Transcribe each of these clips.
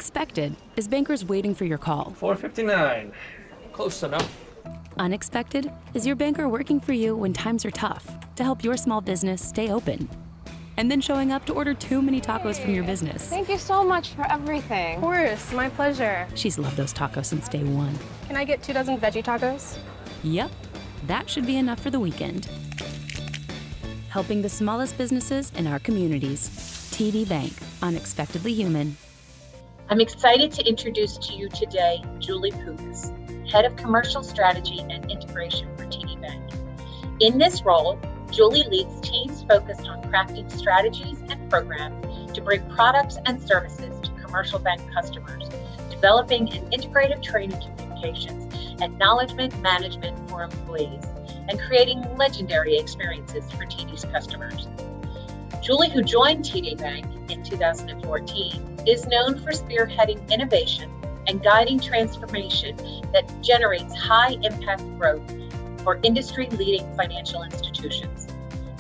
Expected is bankers waiting for your call. 4:59. Close enough. Unexpected is your banker working for you when times are tough to help your small business stay open. And then showing up to order too many tacos from your business. Thank you so much for everything. Of course, my pleasure. She's loved those tacos since day one. Can I get 2 dozen veggie tacos? Yep, that should be enough for the weekend. Helping the smallest businesses in our communities. TD Bank, unexpectedly human. I'm excited to introduce to you today Julie Pukas, Head of Commercial Strategy and Integration for TD Bank. In this role, Julie leads teams focused on crafting strategies and programs to bring products and services to commercial bank customers, developing an integrated training communications and knowledge management for employees, and creating legendary experiences for TD's customers. Julie, who joined TD Bank in 2014, is known for spearheading innovation and guiding transformation that generates high-impact growth for industry-leading financial institutions.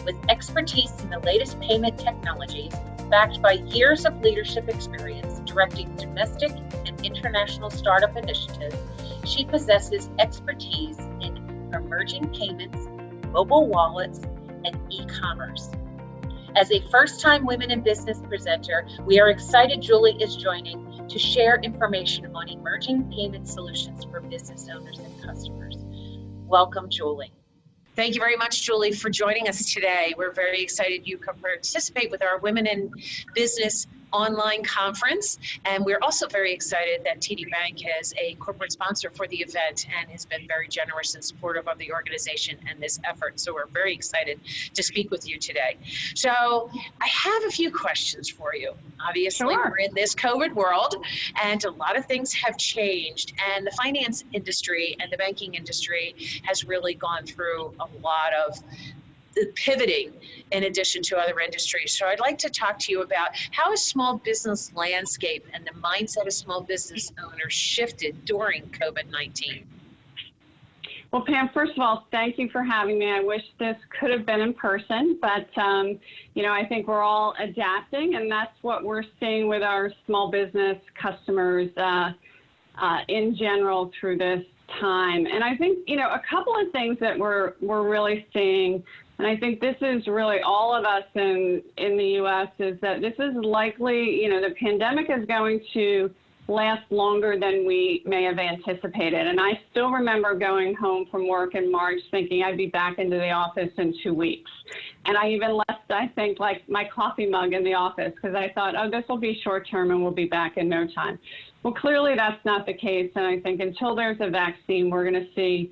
With expertise in the latest payment technologies, backed by years of leadership experience directing domestic and international startup initiatives, she possesses expertise in emerging payments, mobile wallets, and e-commerce. As a first-time Women in Business presenter, we are excited Julie is joining to share information on emerging payment solutions for business owners and customers. Welcome, Julie. Thank you very much, Julie, for joining us today. We're very excited you can participate with our Women in Business online conference. And we're also very excited that TD Bank has a corporate sponsor for the event and has been very generous and supportive of the organization and this effort. So we're very excited to speak with you today. So I have a few questions for you. Obviously, Sure. We're in this COVID world and a lot of things have changed. And the finance industry and the banking industry has really gone through a lot of pivoting in addition to other industries. So I'd like to talk to you about how a small business landscape and the mindset of small business owners shifted during COVID-19. Well, Pam, first of all, thank you for having me. I wish this could have been in person, but I think we're all adapting, and that's what we're seeing with our small business customers in general through this time. And I think, a couple of things that we're really seeing, and I think this is really all of us in the U.S., is that this is likely, the pandemic is going to last longer than we may have anticipated. And I still remember going home from work in March thinking I'd be back into the office in 2 weeks. And I even left, I think, like my coffee mug in the office because I thought, oh, this will be short term and we'll be back in no time. Well, clearly that's not the case. And I think until there's a vaccine, we're going to see,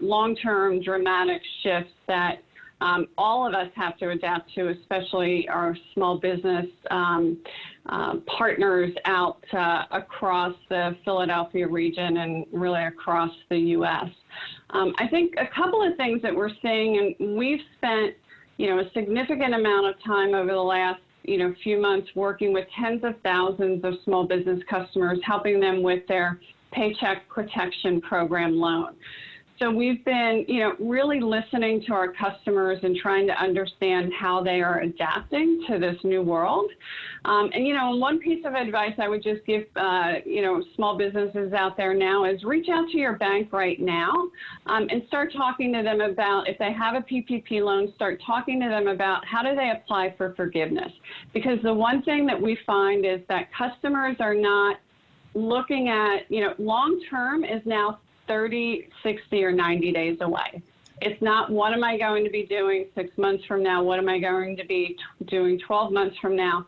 long-term dramatic shifts that all of us have to adapt to, especially our small business partners out across the Philadelphia region and really across the U.S. I think a couple of things that we're seeing, and we've spent, a significant amount of time over the last, few months working with tens of thousands of small business customers, helping them with their Paycheck Protection Program loan. So we've been, really listening to our customers and trying to understand how they are adapting to this new world. And one piece of advice I would just give, small businesses out there now is reach out to your bank right now and start talking to them about, if they have a PPP loan, start talking to them about how do they apply for forgiveness. Because the one thing that we find is that customers are not looking at, long term is now 30, 60, or 90 days away. It's not, what am I going to be doing 6 months from now? What am I going to be doing 12 months from now?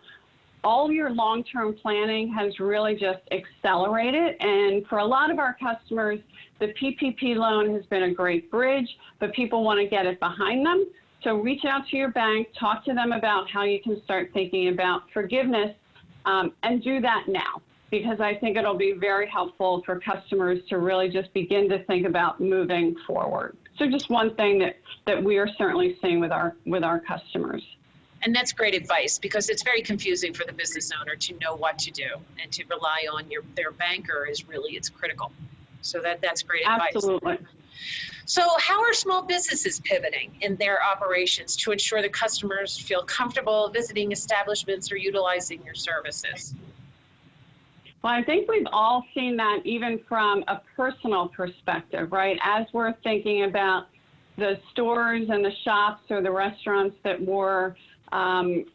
All your long-term planning has really just accelerated. And for a lot of our customers, the PPP loan has been a great bridge, but people want to get it behind them. So reach out to your bank, talk to them about how you can start thinking about forgiveness, and do that now, because I think it'll be very helpful for customers to really just begin to think about moving forward. So just one thing that we are certainly seeing with our customers. And that's great advice, because it's very confusing for the business owner to know what to do, and to rely on their banker it's critical. So that's great advice. Absolutely. So how are small businesses pivoting in their operations to ensure that customers feel comfortable visiting establishments or utilizing your services? Well, I think we've all seen that even from a personal perspective, right? As we're thinking about the stores and the shops or the restaurants that were, sorry,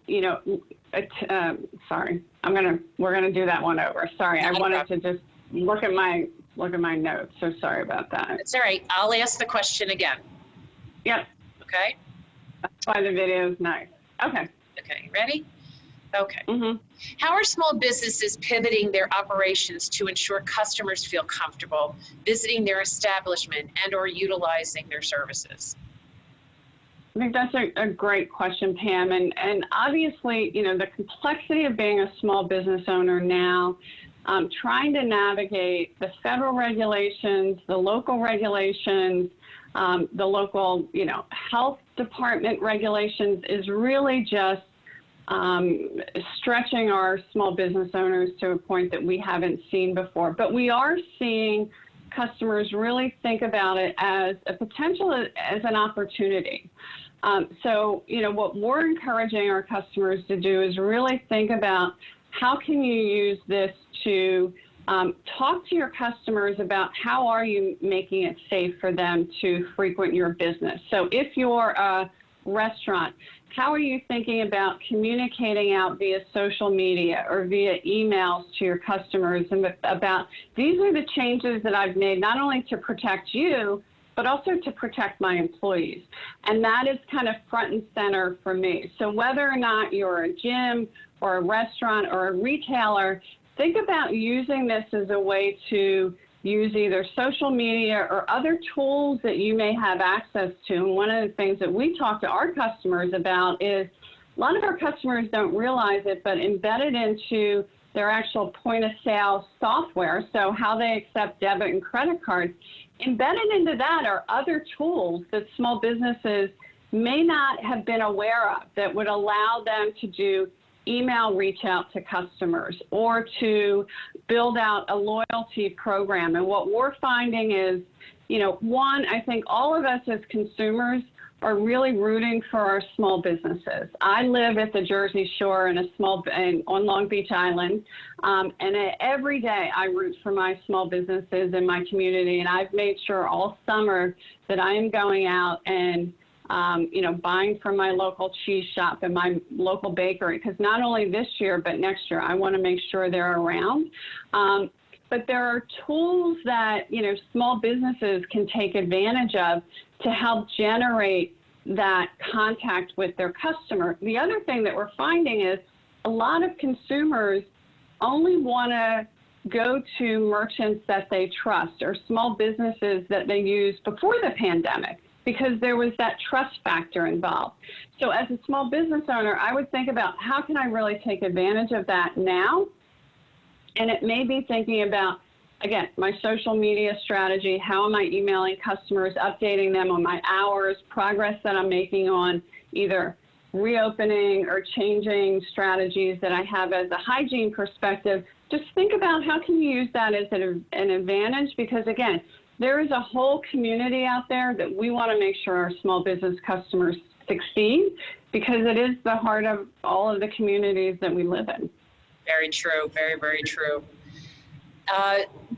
we're gonna do that one over. Sorry, I wanted to just look at my notes. So sorry about that. It's all right. I'll ask the question again. Yep. Okay. That's why the video is nice. Okay. Okay. Ready? Okay. Mm-hmm. How are small businesses pivoting their operations to ensure customers feel comfortable visiting their establishment and or utilizing their services? I think that's a great question, Pam. And obviously, the complexity of being a small business owner now, trying to navigate the federal regulations, the local regulations, the local, health department regulations is really just stretching our small business owners to a point that we haven't seen before. But we are seeing customers really think about it as a potential, as an opportunity. So, what we're encouraging our customers to do is really think about how can you use this to talk to your customers about how are you making it safe for them to frequent your business. So if you're a restaurant, how are you thinking about communicating out via social media or via emails to your customers and about these are the changes that I've made not only to protect you, but also to protect my employees. And that is kind of front and center for me. So whether or not you're a gym or a restaurant or a retailer, think about using this as a way to use either social media or other tools that you may have access to. And one of the things that we talk to our customers about is a lot of our customers don't realize it, but embedded into their actual point of sale software, so how they accept debit and credit cards, embedded into that are other tools that small businesses may not have been aware of that would allow them to do email reach out to customers or to build out a loyalty program. And what we're finding is, one, I think all of us as consumers are really rooting for our small businesses. I live at the Jersey Shore on Long Beach Island, and every day I root for my small businesses in my community. And I've made sure all summer that I am going out and buying from my local cheese shop and my local bakery, because not only this year, but next year, I want to make sure they're around. But there are tools that, small businesses can take advantage of to help generate that contact with their customer. The other thing that we're finding is a lot of consumers only want to go to merchants that they trust or small businesses that they used before the pandemic, because there was that trust factor involved. So as a small business owner, I would think about how can I really take advantage of that now? And it may be thinking about, again, my social media strategy, how am I emailing customers, updating them on my hours, progress that I'm making on either reopening or changing strategies that I have as a hygiene perspective. Just think about how can you use that as an advantage, because again, there is a whole community out there that we want to make sure our small business customers succeed, because it is the heart of all of the communities that we live in. Very true. Very, very true.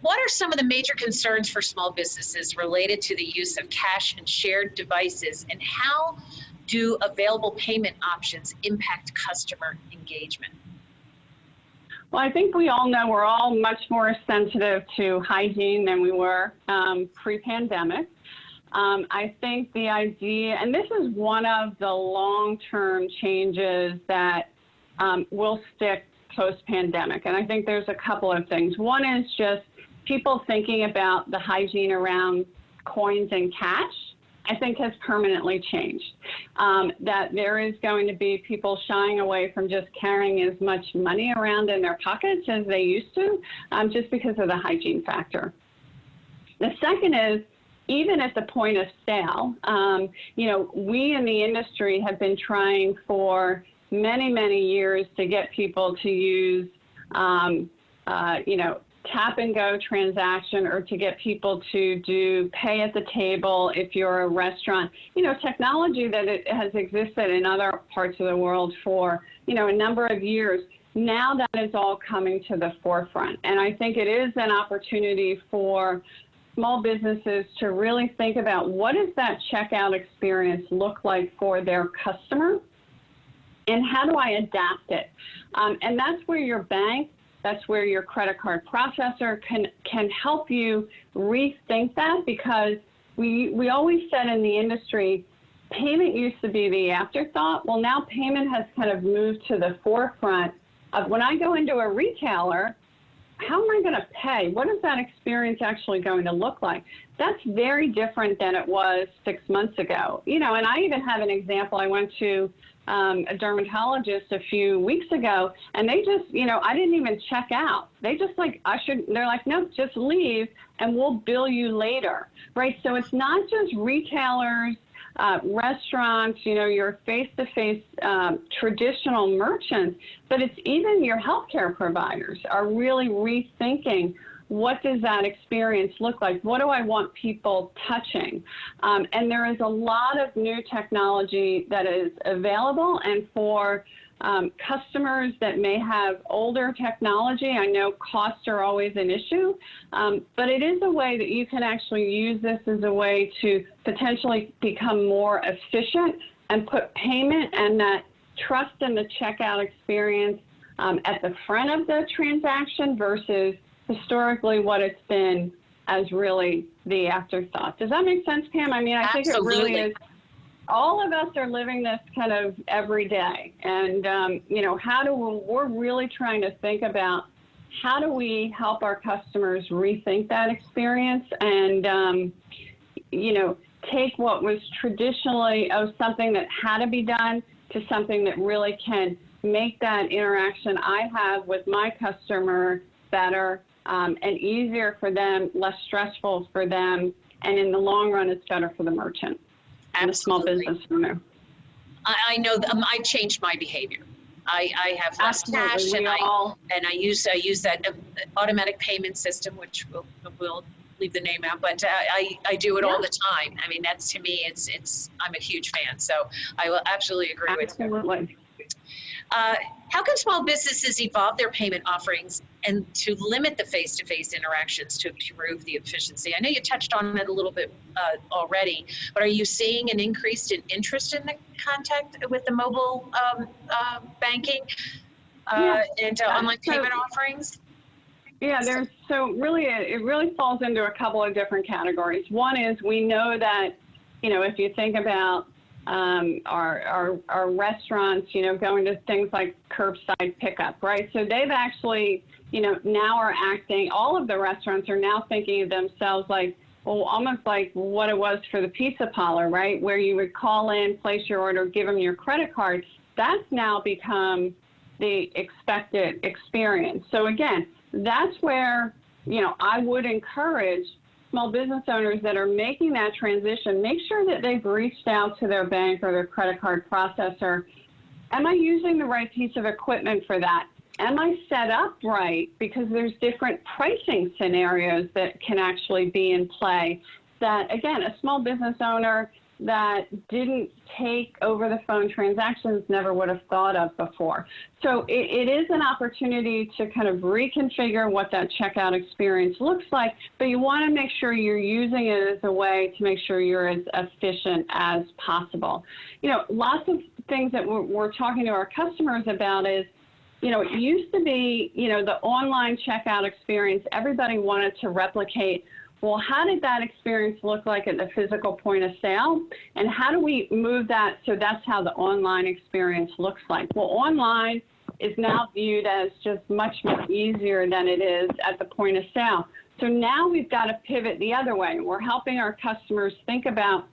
What are some of the major concerns for small businesses related to the use of cash and shared devices, and how do available payment options impact customer engagement? Well, I think we all know we're all much more sensitive to hygiene than we were pre-pandemic. I think the idea, and this is one of the long-term changes that will stick post-pandemic, and I think there's a couple of things. One is just people thinking about the hygiene around coins and cash, I think has permanently changed. That there is going to be people shying away from just carrying as much money around in their pockets as they used to, just because of the hygiene factor. The second is, even at the point of sale, we in the industry have been trying for many, many years to get people to use, tap and go transaction, or to get people to do pay at the table if you're a restaurant. Technology that it has existed in other parts of the world for, a number of years. now that is all coming to the forefront. And I think it is an opportunity for small businesses to really think about what does that checkout experience look like for their customer, and how do I adapt it? And that's where your bank, that's where your credit card processor can help you rethink that, because we always said in the industry, payment used to be the afterthought. Well, now payment has kind of moved to the forefront of when I go into a retailer, how am I going to pay? What is that experience actually going to look like? That's very different than it was 6 months ago. You know, and I even have an example. I went to a dermatologist a few weeks ago, and they just, you know, I didn't even check out. They just like they're like, no, just leave and we'll bill you later, right? So it's not just retailers, restaurants, you know, your face-to-face traditional merchants, but it's even your healthcare providers are really rethinking, what does that experience look like? What do I want people touching? And there is a lot of new technology that is available, and for customers that may have older technology, I know costs are always an issue, but it is a way that you can actually use this as a way to potentially become more efficient and put payment and that trust in the checkout experience at the front of the transaction versus historically what it's been as really the afterthought. Does that make sense, Pam? I mean, I think it really is. All of us are living this kind of every day. And, you know, we're really trying to think about how do we help our customers rethink that experience and, you know, take what was traditionally something that had to be done to something that really can make that interaction I have with my customer better and easier for them, less stressful for them, and in the long run, it's better for the merchant. And the small business owner. I know I changed my behavior. I have less cash, and I use that automatic payment system, which we'll leave the name out, but I do it all the time. I mean, that's, to me, I'm a huge fan. So I will absolutely agree with you. Absolutely. How can small businesses evolve their payment offerings and to limit the face-to-face interactions to improve the efficiency? I know you touched on it a little bit already, but are you seeing an increase in interest in the contact with the mobile banking and online payment offerings? Yeah, it really falls into a couple of different categories. One is, we know that, you know, if you think about our restaurants, you know, going to things like curbside pickup, right? So they've actually, you know, now are acting, all of the restaurants are now thinking of themselves like, well, almost like what it was for the pizza parlor, right? Where you would call in, place your order, give them your credit card. That's now become the expected experience. So again, that's where, you know, I would encourage small business owners that are making that transition, make sure that they've reached out to their bank or their credit card processor. Am I using the right piece of equipment for that? Am I set up right? Because there's different pricing scenarios that can actually be in play that, again, a small business owner that didn't take over the phone transactions never would have thought of before. So it is an opportunity to kind of reconfigure what that checkout experience looks like, but you want to make sure you're using it as a way to make sure you're as efficient as possible. You know, lots of things that we're talking to our customers about is, you know, it used to be, you know, the online checkout experience, everybody wanted to replicate. Well, how did that experience look like at the physical point of sale? And how do we move that so that's how the online experience looks like? Well, online is now viewed as just much more easier than it is at the point of sale. So now we've got to pivot the other way. We're helping our customers think about,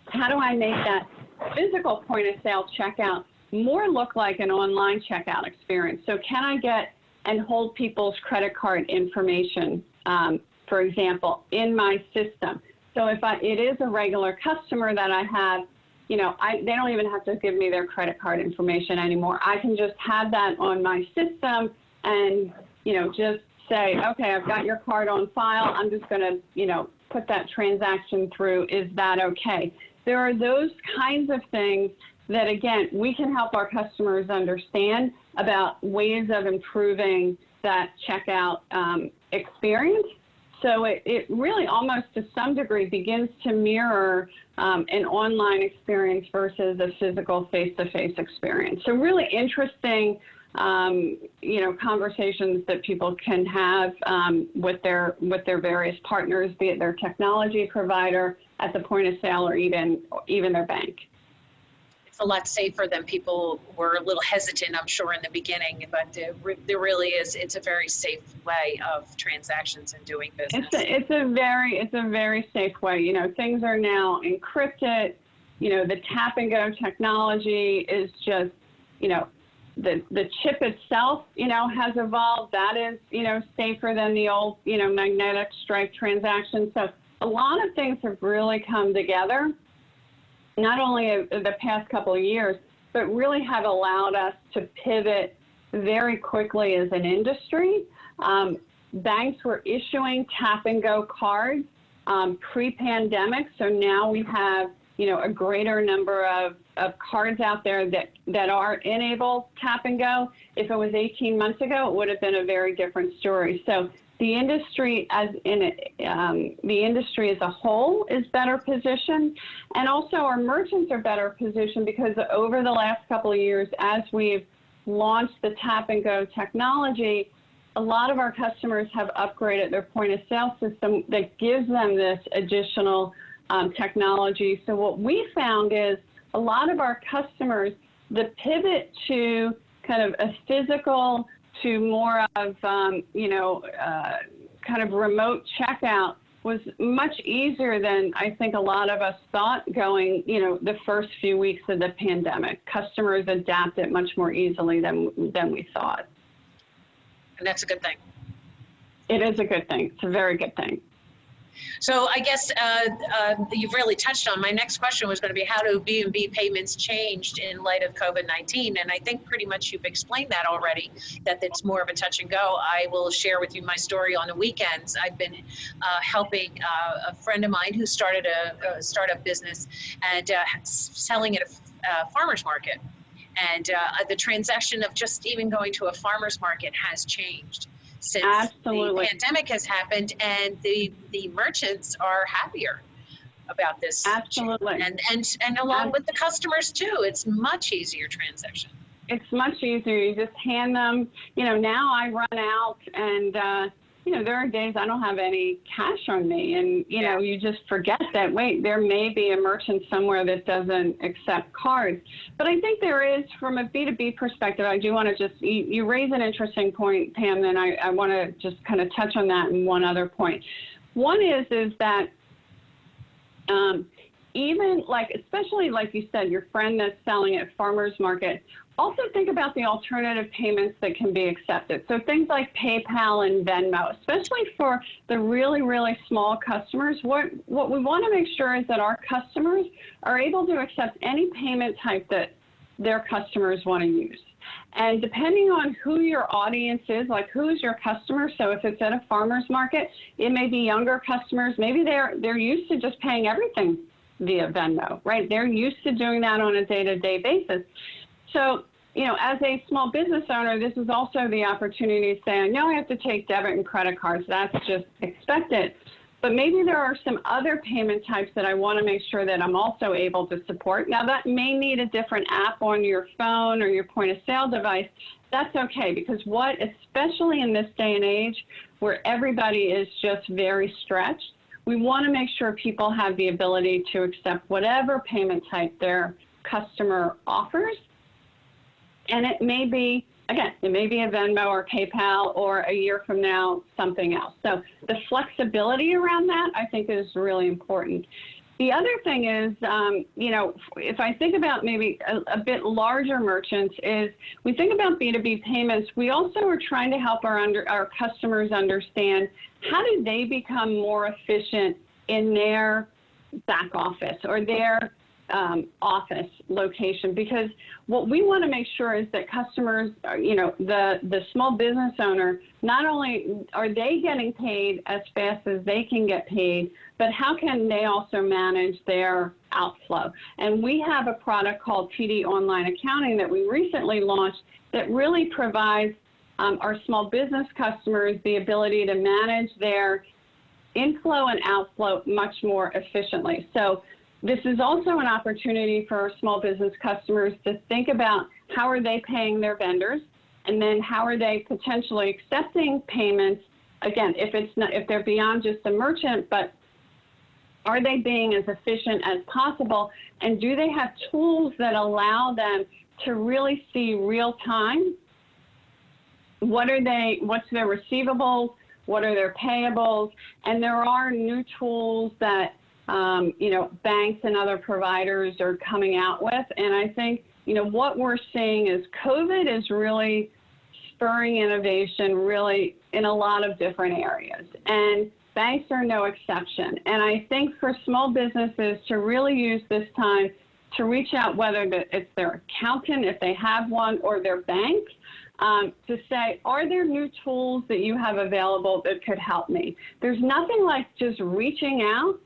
how do I make that physical point of sale checkout more look like an online checkout experience? So can I get and hold people's credit card information, for example, in my system? So if it is a regular customer that I have, you know, they don't even have to give me their credit card information anymore. I can just have that on my system and, you know, just say, okay, I've got your card on file. I'm just going to, you know, put that transaction through. Is that okay? There are those kinds of things that, again, we can help our customers understand about ways of improving that checkout experience. So it really almost to some degree begins to mirror an online experience versus a physical face-to-face experience. So really interesting, conversations that people can have with their various partners, be it their technology provider at the point of sale or even their bank. It's a lot safer than people were a little hesitant, I'm sure, in the beginning, but there really is. It's a very safe way of transactions and doing business. It's a very safe way. Things are now encrypted. The tap and go technology is just, the chip itself, has evolved. That is, safer than the old, magnetic stripe transaction. So a lot of things have really come together, not only the past couple of years, but really have allowed us to pivot very quickly as an industry. Banks were issuing tap and go cards pre-pandemic, so now we have a greater number of cards out there that are enable tap and go. If it was 18 months ago, it would have been a very different story. So the industry the industry as a whole is better positioned, and also our merchants are better positioned because over the last couple of years, as we've launched the tap and go technology, a lot of our customers have upgraded their point of sale system that gives them this additional technology. So what we found is a lot of our customers, the pivot to kind of a physical to more of, kind of remote checkout was much easier than I think a lot of us thought going, the first few weeks of the pandemic. Customers adapted much more easily than we thought. And that's a good thing. It is a good thing. It's a very good thing. So I guess you've really touched on my next question was going to be how do B2B payments changed in light of COVID-19? And I think pretty much you've explained that already, that it's more of a touch and go. I will share with you my story on the weekends. I've been helping a friend of mine who started a startup business and selling at a farmer's market. And the transaction of just even going to a farmer's market has changed since Absolutely. the pandemic has happened, and the merchants are happier about this. Absolutely. And along with the customers too, it's much easier transaction. It's much easier. You just hand them, now I run out and, there are days I don't have any cash on me, and, you just forget that, wait, there may be a merchant somewhere that doesn't accept cards. But I think there is, from a B2B perspective, I do want to just, you raise an interesting point, Pam, and I want to just kind of touch on that in one other point. One is that even especially like you said, your friend that's selling at farmer's market, also think about the alternative payments that can be accepted. So things like PayPal and Venmo, especially for the really, really small customers, what we want to make sure is that our customers are able to accept any payment type that their customers want to use. And depending on who your audience is, like who's your customer, so if it's at a farmer's market, it may be younger customers. Maybe they're used to just paying everything via Venmo, right? They're used to doing that on a day-to-day basis. So, as a small business owner, this is also the opportunity to say, I know I have to take debit and credit cards. That's just expected. But maybe there are some other payment types that I want to make sure that I'm also able to support. Now, that may need a different app on your phone or your point of sale device. That's okay, because especially in this day and age where everybody is just very stretched, we want to make sure people have the ability to accept whatever payment type their customer offers. And it may be, again, it may be a Venmo or PayPal, or a year from now, something else. So the flexibility around that, I think, is really important. The other thing is, if I think about maybe a bit larger merchants, is we think about B2B payments, we also are trying to help our customers understand how do they become more efficient in their back office or their office location, because what we want to make sure is that customers, the small business owner, not only are they getting paid as fast as they can get paid, but how can they also manage their outflow? And we have a product called TD Online Accounting that we recently launched that really provides our small business customers the ability to manage their inflow and outflow much more efficiently. So this is also an opportunity for our small business customers to think about how are they paying their vendors, and then how are they potentially accepting payments. Again, if they're beyond just a merchant, but are they being as efficient as possible, and do they have tools that allow them to really see real time what's their receivables, what are their payables, and there are new tools that banks and other providers are coming out with. And I think, what we're seeing is COVID is really spurring innovation really in a lot of different areas. And banks are no exception. And I think for small businesses to really use this time to reach out, whether it's their accountant, if they have one, or their bank, to say, are there new tools that you have available that could help me? There's nothing like just reaching out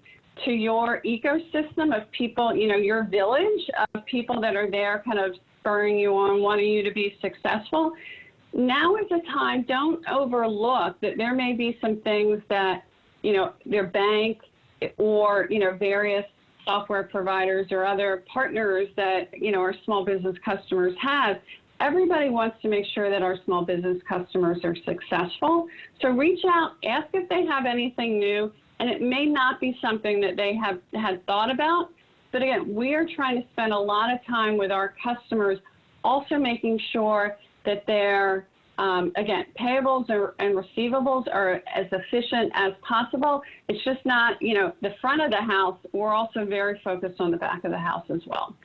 to your ecosystem of people, your village of people that are there kind of spurring you on, wanting you to be successful. Now is the time, don't overlook that there may be some things that, their bank or, various software providers or other partners that, our small business customers have. Everybody wants to make sure that our small business customers are successful. So reach out, ask if they have anything new, and it may not be something that they have had thought about. But again, we are trying to spend a lot of time with our customers, also making sure that their, payables and receivables are as efficient as possible. It's just not, the front of the house. We're also very focused on the back of the house as well.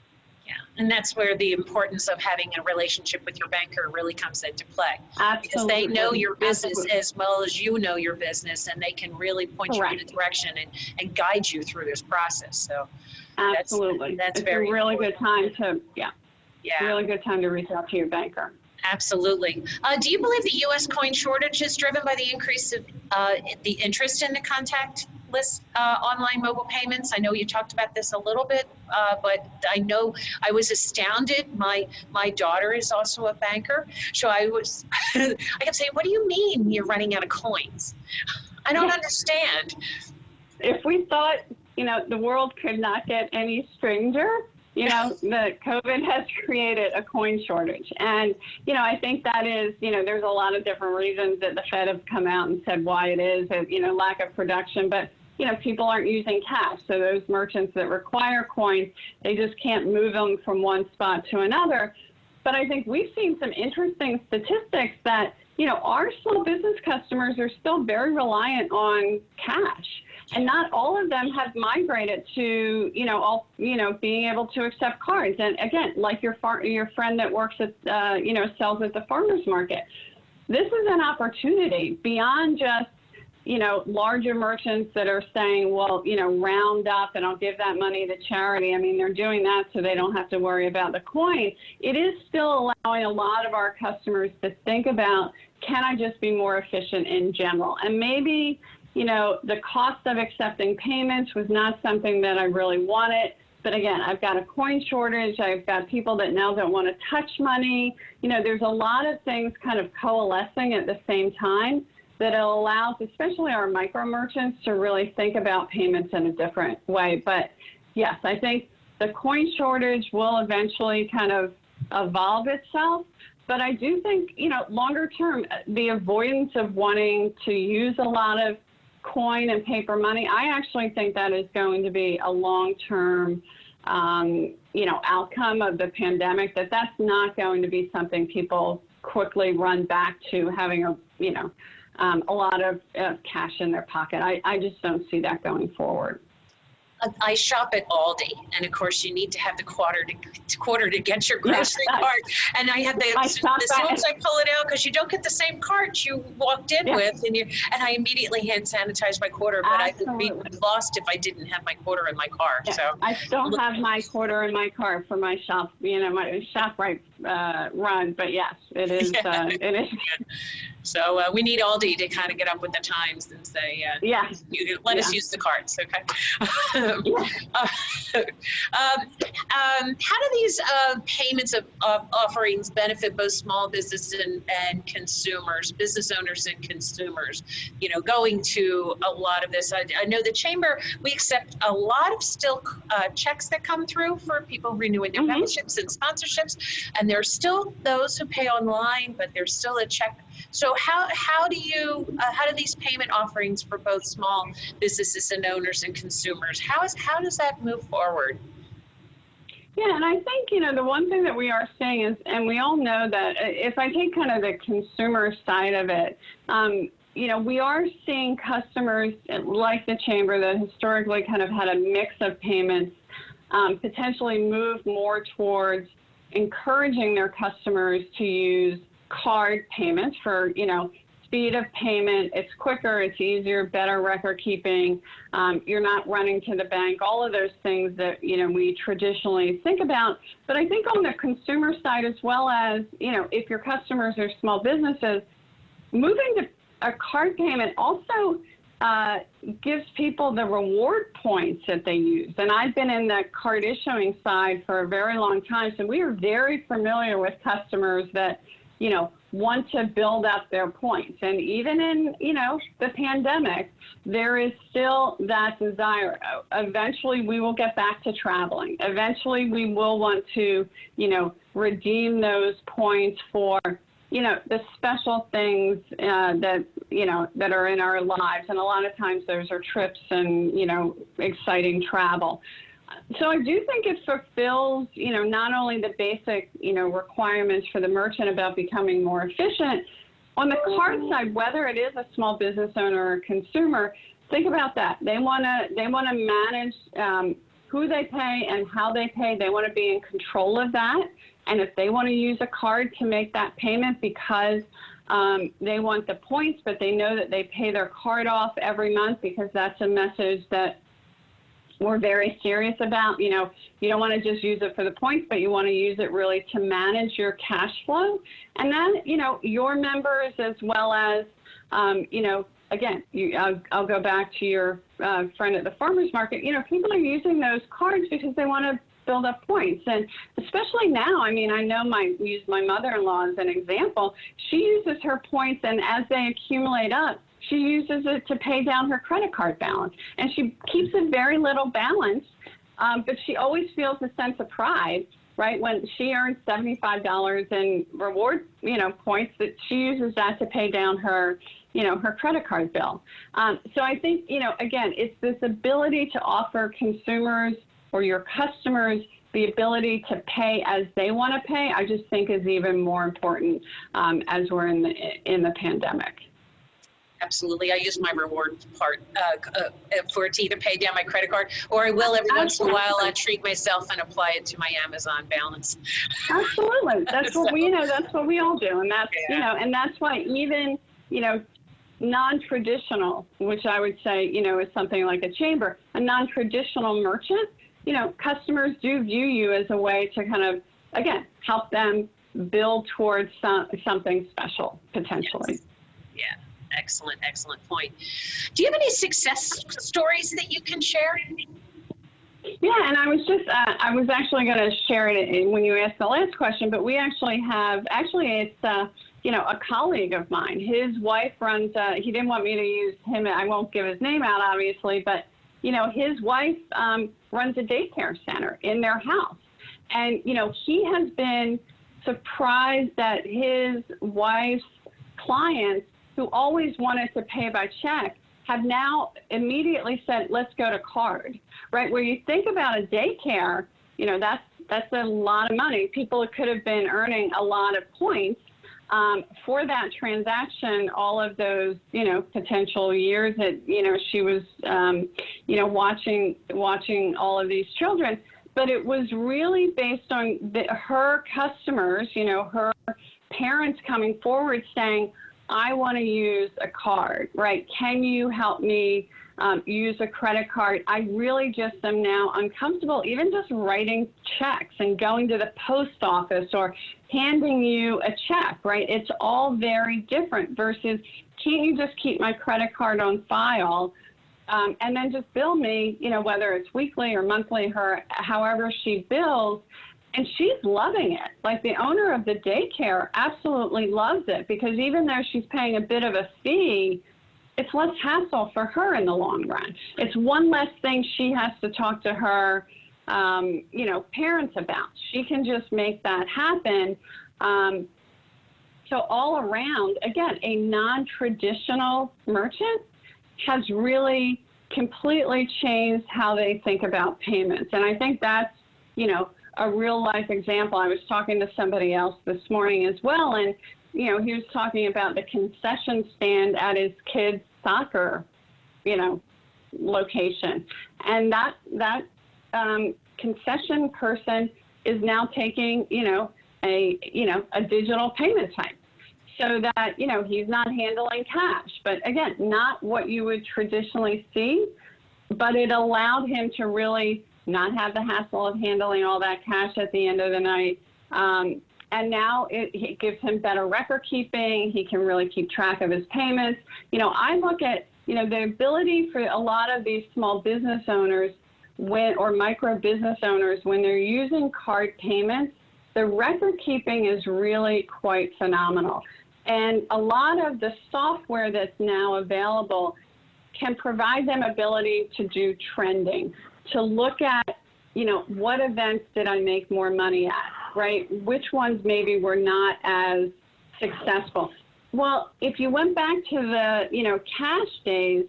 Yeah, and that's where the importance of having a relationship with your banker really comes into play. Absolutely. Because they know your business Absolutely. as well as you know your business, and they can really point Correct. you in a direction and guide you through this process. So absolutely, that's it's very a really important. good time to really good time to reach out to your banker. Absolutely. Do you believe the U.S. coin shortage is driven by the increase of the interest in the contactless online mobile payments? I know you talked about this a little bit, but I know I was astounded. My daughter is also a banker, so I kept saying, "What do you mean you're running out of coins? I don't understand." If we thought, the world could not get any stranger, the COVID has created a coin shortage. And, I think that is, there's a lot of different reasons that the Fed have come out and said why it is, lack of production. But, people aren't using cash. So those merchants that require coins, they just can't move them from one spot to another. But I think we've seen some interesting statistics that, our small business customers are still very reliant on cash. And not all of them have migrated to, being able to accept cards. And again, like your friend that works at, sells at the farmer's market. This is an opportunity beyond just, larger merchants that are saying, well, round up and I'll give that money to charity. I mean, they're doing that so they don't have to worry about the coin. It is still allowing a lot of our customers to think about, can I just be more efficient in general? And maybe, the cost of accepting payments was not something that I really wanted. But again, I've got a coin shortage. I've got people that now don't want to touch money. There's a lot of things kind of coalescing at the same time that allows, especially our micro merchants, to really think about payments in a different way. But yes, I think the coin shortage will eventually kind of evolve itself. But I do think, longer term, the avoidance of wanting to use a lot of coin and paper money, I actually think that is going to be a long-term, outcome of the pandemic, that's not going to be something people quickly run back to having a lot of cash in their pocket. I just don't see that going forward. I shop at Aldi, and of course you need to have the quarter to get your grocery cart. And I had as soon as I pull it out, because you don't get the same cart you walked in with, and I immediately hand sanitize my quarter. But I would be lost if I didn't have my quarter in my car. Yeah. So I still have my quarter in my car for my shop, my ShopRite run. But yes, it is. It is. So we need Aldi to kind of get up with the times and say, let us use the carts, okay? How do these payments of offerings benefit both small business and consumers, business owners and consumers? Going to a lot of this, I know the Chamber, we accept a lot of still checks that come through for people renewing their memberships and sponsorships, and there's still those who pay online, but there's still a check. So how do these payment offerings for both small businesses and owners and consumers, how does that move forward? Yeah, and I think, the one thing that we are seeing is, and we all know that if I take kind of the consumer side of it, we are seeing customers like the Chamber that historically kind of had a mix of payments, potentially move more towards encouraging their customers to use card payments for, speed of payment. It's quicker, it's easier, better record keeping. You're not running to the bank, all of those things that, we traditionally think about. But I think on the consumer side, as well as, if your customers are small businesses, moving to a card payment also gives people the reward points that they use. And I've been in the card issuing side for a very long time, so we are very familiar with customers that want to build up their points. And even in, the pandemic, there is still that desire. Eventually, we will get back to traveling. Eventually, we will want to, redeem those points for, the special things that are in our lives. And a lot of times those are trips and, exciting travel. So I do think it fulfills, not only the basic, requirements for the merchant about becoming more efficient. On the card side, whether it is a small business owner or a consumer, think about that. They want to manage who they pay and how they pay. They want to be in control of that. And if they want to use a card to make that payment because they want the points, but they know that they pay their card off every month because that's a message that we're very serious about. You don't want to just use it for the points, but you want to use it really to manage your cash flow. And then, your members, as well as, again, I'll go back to your friend at the farmer's market. People are using those cards because they want to build up points. And especially now, I know use my mother-in-law as an example. She uses her points, and as they accumulate up, she uses it to pay down her credit card balance. And she keeps a very little balance, but she always feels a sense of pride, right? When she earns $75 in reward, points, that she uses that to pay down her, her credit card bill. So I think, again, it's this ability to offer consumers or your customers the ability to pay as they want to pay, I just think is even more important as we're in the pandemic. Absolutely. I use my reward part for it to either pay down my credit card, or I will every once in a while treat myself and apply it to my Amazon balance. Absolutely. That's what that's what we all do. And that's, and that's why even, non-traditional, which I would say, is something like a Chamber, a non-traditional merchant, customers do view you as a way to kind of, again, help them build towards something special, potentially. Yes. Yeah. Excellent point. Do you have any success stories that you can share? Yeah, and I was actually going to share it when you asked the last question, but we actually have, it's, a colleague of mine. His wife runs, he didn't want me to use him, I won't give his name out, obviously, but, his wife runs a daycare center in their house. And, he has been surprised that his wife's clients, who always wanted to pay by check, have now immediately said, let's go to card, right? Where you think about a daycare, that's a lot of money. People could have been earning a lot of points, for that transaction, all of those, potential years that, she was, watching all of these children. But it was really based on her customers, her parents coming forward saying, I want to use a card, right? Can you help me use a credit card? I really just am now uncomfortable even just writing checks and going to the post office or handing you a check, right? It's all very different versus can't you just keep my credit card on file and then just bill me, whether it's weekly or monthly, however she bills. And she's loving it. Like the owner of the daycare absolutely loves it because even though she's paying a bit of a fee, it's less hassle for her in the long run. It's one less thing she has to talk to her, parents about. She can just make that happen. So all around, again, a non-traditional merchant has really completely changed how they think about payments. And I think that's, a real life example. I was talking to somebody else this morning as well, and he was talking about the concession stand at his kid's soccer, location, and that concession person is now taking, a digital payment type, so that he's not handling cash. But again, not what you would traditionally see, but it allowed him to really not have the hassle of handling all that cash at the end of the night. And now it gives him better record keeping. He can really keep track of his payments. I look at, the ability for a lot of these small business owners or micro business owners, when they're using card payments, the record keeping is really quite phenomenal. And a lot of the software that's now available can provide them ability to do trending, to look at, what events did I make more money at, right? Which ones maybe were not as successful. Well, if you went back to the, cash days,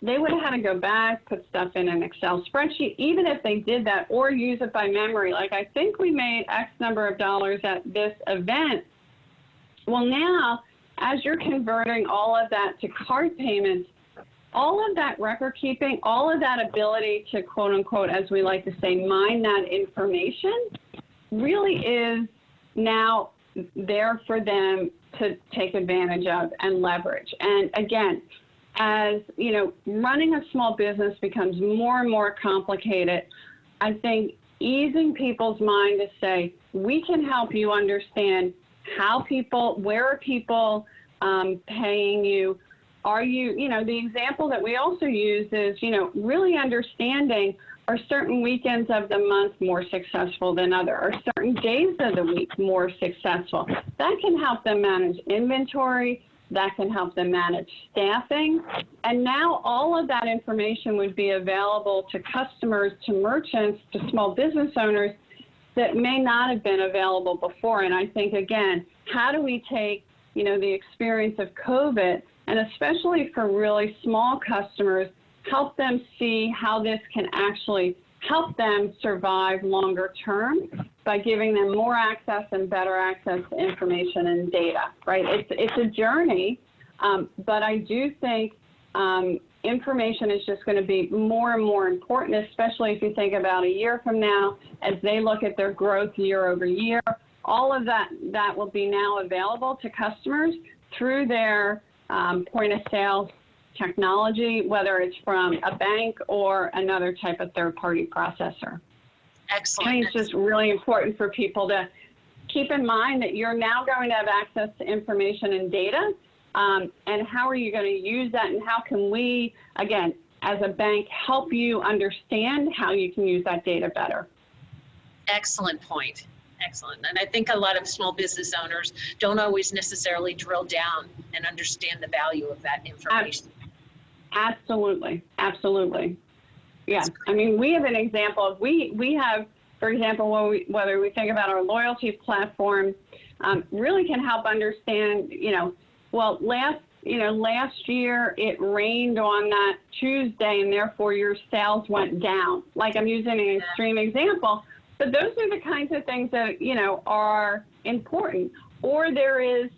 they would have had to go back, put stuff in an Excel spreadsheet, even if they did that, or use it by memory. Like, I think we made X number of dollars at this event. Well, now, as you're converting all of that to card payments, all of that record keeping, all of that ability to, quote unquote, as we like to say, mine that information really is now there for them to take advantage of and leverage. And again, as running a small business becomes more and more complicated, I think easing people's mind to say, we can help you understand where are people paying you. Are you, the example that we also use is, really understanding, are certain weekends of the month more successful than other? Are certain days of the week more successful? That can help them manage inventory. That can help them manage staffing. And now all of that information would be available to customers, to merchants, to small business owners that may not have been available before. And I think, again, how do we take, the experience of COVID, and especially for really small customers, help them see how this can actually help them survive longer term by giving them more access and better access to information and data, right? It's a journey, but I do think information is just going to be more and more important, especially if you think about a year from now, as they look at their growth year over year. All of that will be now available to customers through their point of sale technology, whether it's from a bank or another type of third-party processor. Excellent. I think it's just really important for people to keep in mind that you're now going to have access to information and data, and how are you going to use that, and how can we, again, as a bank, help you understand how you can use that data better. Excellent point. Excellent. And I think a lot of small business owners don't always necessarily drill down and understand the value of that information. Absolutely. Absolutely. Yeah. I mean, we have an example of, we have, for example, whether we think about our loyalty platform, really can help understand, well, last year it rained on that Tuesday and therefore your sales went down. Like, I'm using an extreme example, but those are the kinds of things that, are important. or there is,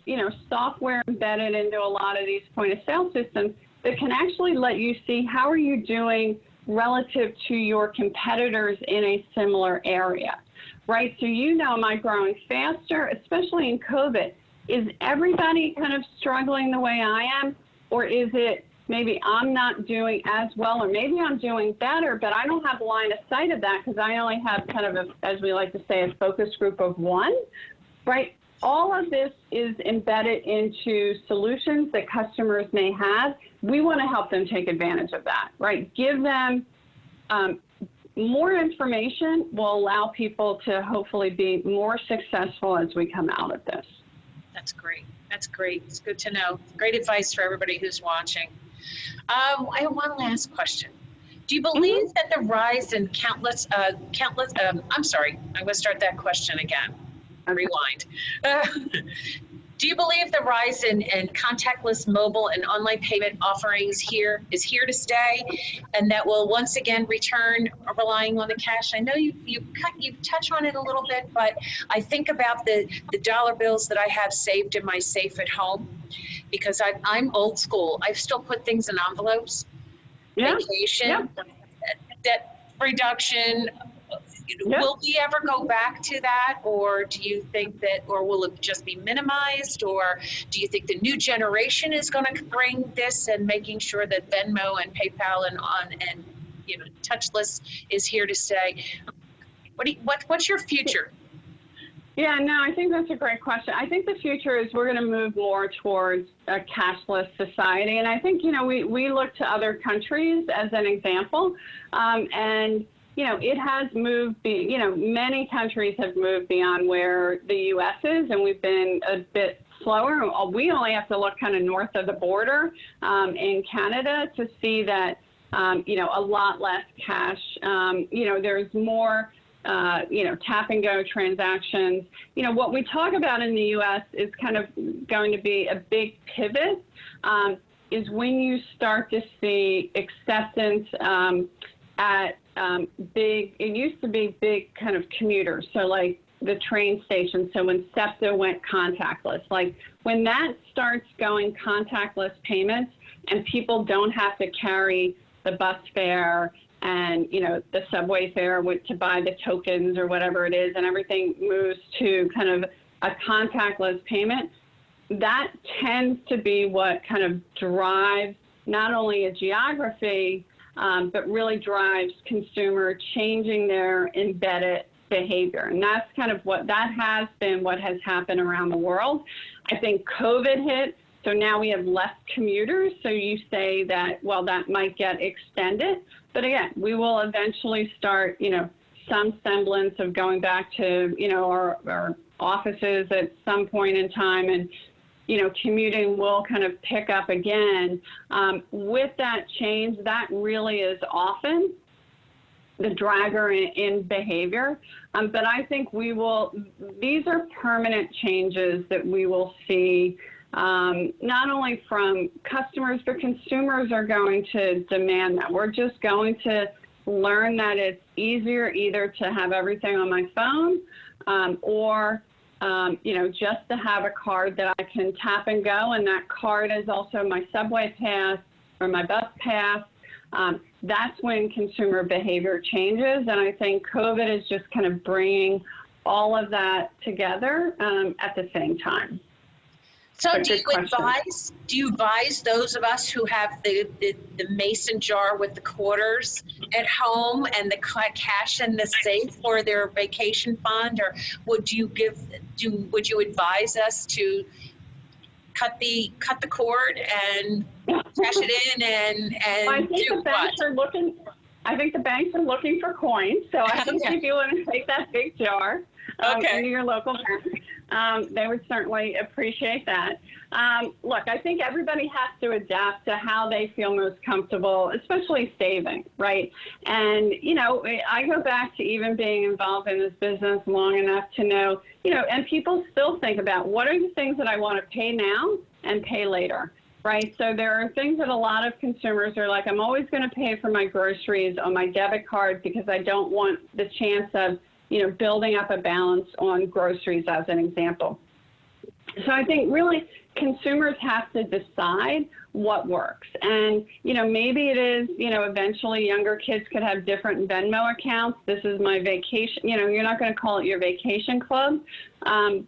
software embedded into a lot of these point of sale systems that can actually let you see how are you doing relative to your competitors in a similar area, right? So am I growing faster, especially in COVID? Is everybody kind of struggling the way I am, or is it maybe I'm not doing as well, or maybe I'm doing better, but I don't have line of sight of that because I only have kind of, as we like to say, a focus group of one, right? All of this is embedded into solutions that customers may have. We want to help them take advantage of that, right? Give them more information will allow people to hopefully be more successful as we come out of this. That's great. That's great. It's good to know. Great advice for everybody who's watching. I have one last question. Do you believe that the rise in I'm sorry, I'm going to start that question again. Rewind. Do you believe the rise in contactless mobile and online payment offerings is here to stay, and that will once again return relying on the cash? I know you touch on it a little bit, but I think about the dollar bills that I have saved in my safe at home, because I'm old school. I still put things in envelopes. Yeah. Vacation, debt reduction. Will we ever go back to that, or do you think that, or will it just be minimized, or do you think the new generation is going to bring this and making sure that Venmo and PayPal and touchless is here to stay? What's your future? Yeah, no, I think that's a great question. I think the future is we're going to move more towards a cashless society, and I think we look to other countries as an example, and it has moved, many countries have moved beyond where the U.S. is, and we've been a bit slower. We only have to look kind of north of the border in Canada to see that, a lot less cash. There's more, tap and go transactions. What we talk about in the U.S. is kind of going to be a big pivot, is when you start to see acceptance at it used to be big kind of commuters, so like the train station. So when SEPTA went contactless, like when that starts going contactless payments and people don't have to carry the bus fare and, the subway fare to buy the tokens or whatever it is, and everything moves to kind of a contactless payment, that tends to be what kind of drives not only a geography, but really drives consumer changing their embedded behavior. And that's kind of what has happened around the world. I think COVID hit, so now we have less commuters. So you say that, well, that might get extended. But again, we will eventually start, some semblance of going back to, our offices at some point in time, and commuting will kind of pick up again. With that change, that really is often the dragger in behavior. But I think these are permanent changes that we will see, not only from customers, but consumers are going to demand that. We're just going to learn that it's easier either to have everything on my phone or just to have a card that I can tap and go, and that card is also my subway pass or my bus pass. That's when consumer behavior changes, and I think COVID is just kind of bringing all of that together at the same time. So do you advise those of us who have the mason jar with the quarters at home and the cash in the safe for their vacation fund, or would you advise us to cut the cord and cash it in and I think the banks are looking. I think the banks are looking for coins, so I think if you want to take that big jar into your local bank, they would certainly appreciate that. Look, I think everybody has to adapt to how they feel most comfortable, especially saving, right? And, I go back to even being involved in this business long enough to know, and people still think about what are the things that I want to pay now and pay later, right? So there are things that a lot of consumers are like, I'm always going to pay for my groceries on my debit card because I don't want the chance of, building up a balance on groceries as an example. So I think really consumers have to decide what works. And, maybe it is, eventually younger kids could have different Venmo accounts. This is my vacation, you're not going to call it your vacation club,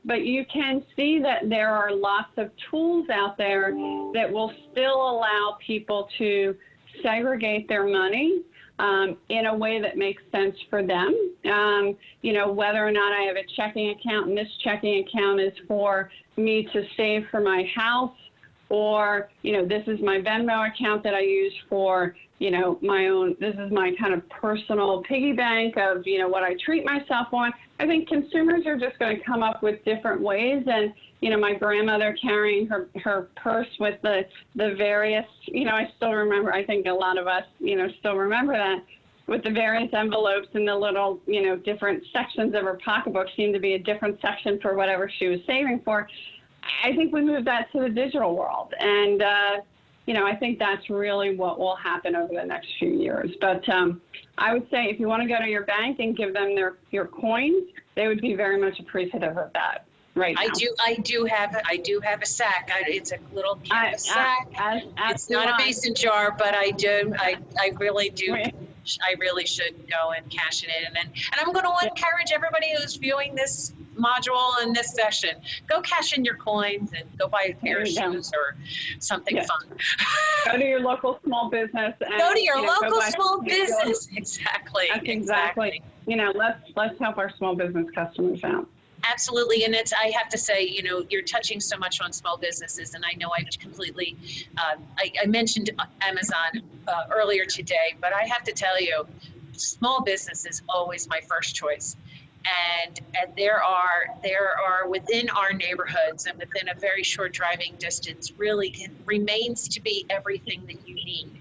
but you can see that there are lots of tools out there that will still allow people to segregate their money in a way that makes sense for them. Whether or not I have a checking account and this checking account is for me to save for my house, or, this is my Venmo account that I use for, my own, this is my kind of personal piggy bank of, what I treat myself on. I think consumers are just going to come up with different ways. And, my grandmother carrying her purse with the various, I still remember, I think a lot of us, still remember that, with the various envelopes and the little, different sections of her pocketbook seemed to be a different section for whatever she was saving for. I think we moved that to the digital world. And, I think that's really what will happen over the next few years. But I would say if you want to go to your bank and give them your coins, they would be very much appreciative of that. Right now. I do have a sack. It's a little canvas sack. It's not a mason jar, but I really do. I really should go and cash it in. And I'm going to encourage everybody who's viewing this module and this session, go cash in your coins and go buy a pair of shoes or something fun. Go to your local small business. And, go to your local small business. Exactly. That's exactly. Let's help our small business customers out. Absolutely, and I have to say, you're touching so much on small businesses, and I know I completely, I mentioned Amazon earlier today, but I have to tell you, small business is always my first choice. And there are within our neighborhoods and within a very short driving distance remains to be everything that you need.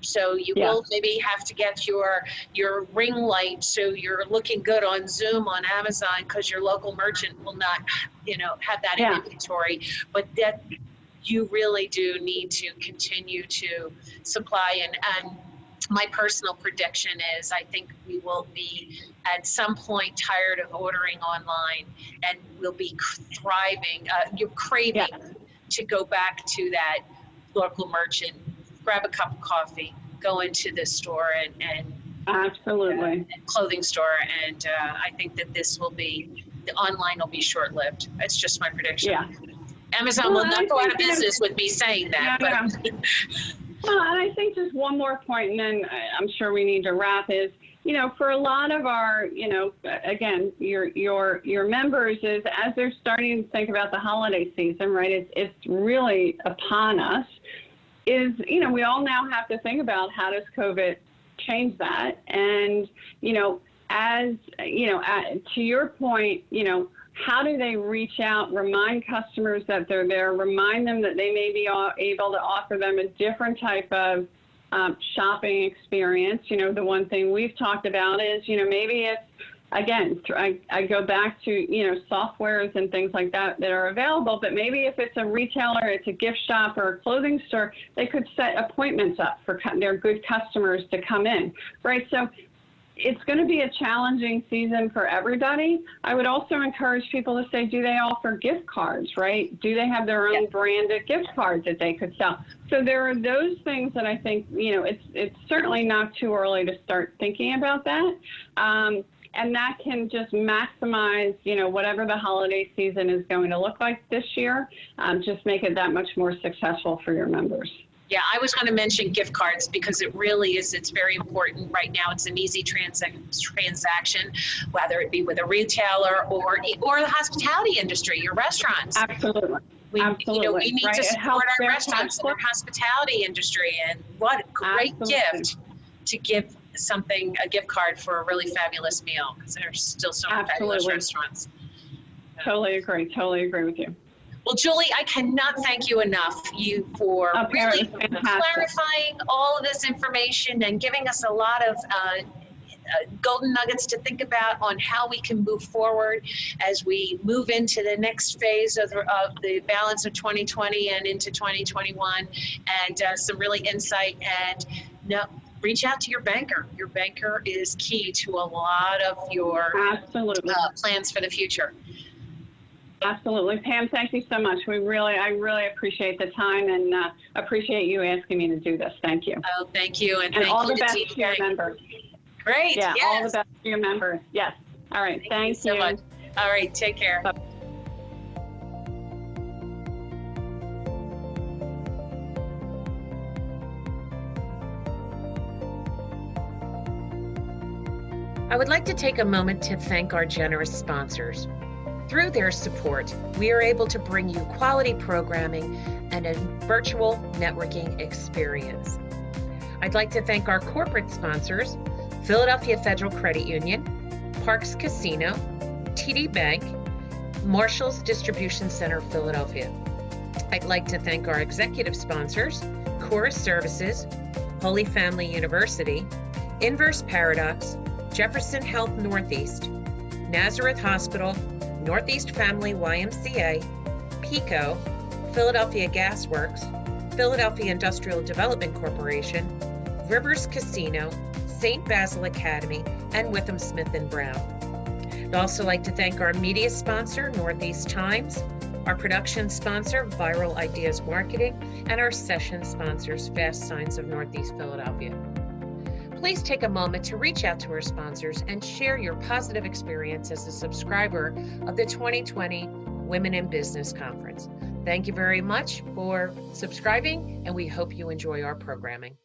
So you will maybe have to get your ring light so you're looking good on Zoom on Amazon because your local merchant will not, have that in inventory. But that you really do need to continue to supply. And my personal prediction is I think we will be at some point tired of ordering online and we'll be thriving, craving to go back to that local merchant, grab a cup of coffee, go into the store and absolutely clothing store. And I think that the online will be short-lived. It's just my prediction. Yeah. Amazon will not go out of business with me saying that. Well, and I think just one more point, and then I'm sure we need to wrap, is, for a lot of our, again, your members is as they're starting to think about the holiday season, right, it's really upon us, is, we all now have to think about how does COVID change that. And, as, to your point, how do they reach out, remind customers that they're there, remind them that they may be able to offer them a different type of shopping experience? The one thing we've talked about is, maybe it's, again, I go back to, softwares and things like that are available, but maybe if it's a retailer, it's a gift shop or a clothing store, they could set appointments up for their good customers to come in, right? So it's going to be a challenging season for everybody. I would also encourage people to say, do they offer gift cards, right? Do they have their own branded gift cards that they could sell? So there are those things that I think, it's certainly not too early to start thinking about that. And that can just maximize, whatever the holiday season is going to look like this year, just make it that much more successful for your members. Yeah, I was going to mention gift cards because it really is, it's very important right now. It's an easy transaction, whether it be with a retailer or the hospitality industry, your restaurants. Absolutely. We need to support our restaurants and our hospitality industry. And what a great gift to give a gift card for a really fabulous meal, because there's still so many fabulous restaurants. Totally agree with you. Well, Julie, I cannot thank you enough for really clarifying all of this information and giving us a lot of golden nuggets to think about on how we can move forward as we move into the next phase of the balance of 2020 and into 2021, and some really insight. And reach out to your banker. Your banker is key to a lot of your plans for the future. Absolutely. Pam, thank you so much. I really appreciate the time and appreciate you asking me to do this. Thank you. Oh, thank you. And And thank all you the to best TD to your Bank. members. Great. Yeah, yes. all the best to your members. Yes. All right. Thank you. so much. All right. Take care. Bye. I would like to take a moment to thank our generous sponsors. Through their support, we are able to bring you quality programming and a virtual networking experience. I'd like to thank our corporate sponsors, Philadelphia Federal Credit Union, Parks Casino, TD Bank, Marshall's Distribution Center, Philadelphia. I'd like to thank our executive sponsors, Chorus Services, Holy Family University, Inverse Paradox, Jefferson Health Northeast, Nazareth Hospital, Northeast Family YMCA, PICO, Philadelphia Gas Works, Philadelphia Industrial Development Corporation, Rivers Casino, St. Basil Academy, and Witham Smith & Brown. I'd also like to thank our media sponsor, Northeast Times, our production sponsor, Viral Ideas Marketing, and our session sponsors, Fast Signs of Northeast Philadelphia. Please take a moment to reach out to our sponsors and share your positive experience as a subscriber of the 2020 Women in Business Conference. Thank you very much for subscribing, and we hope you enjoy our programming.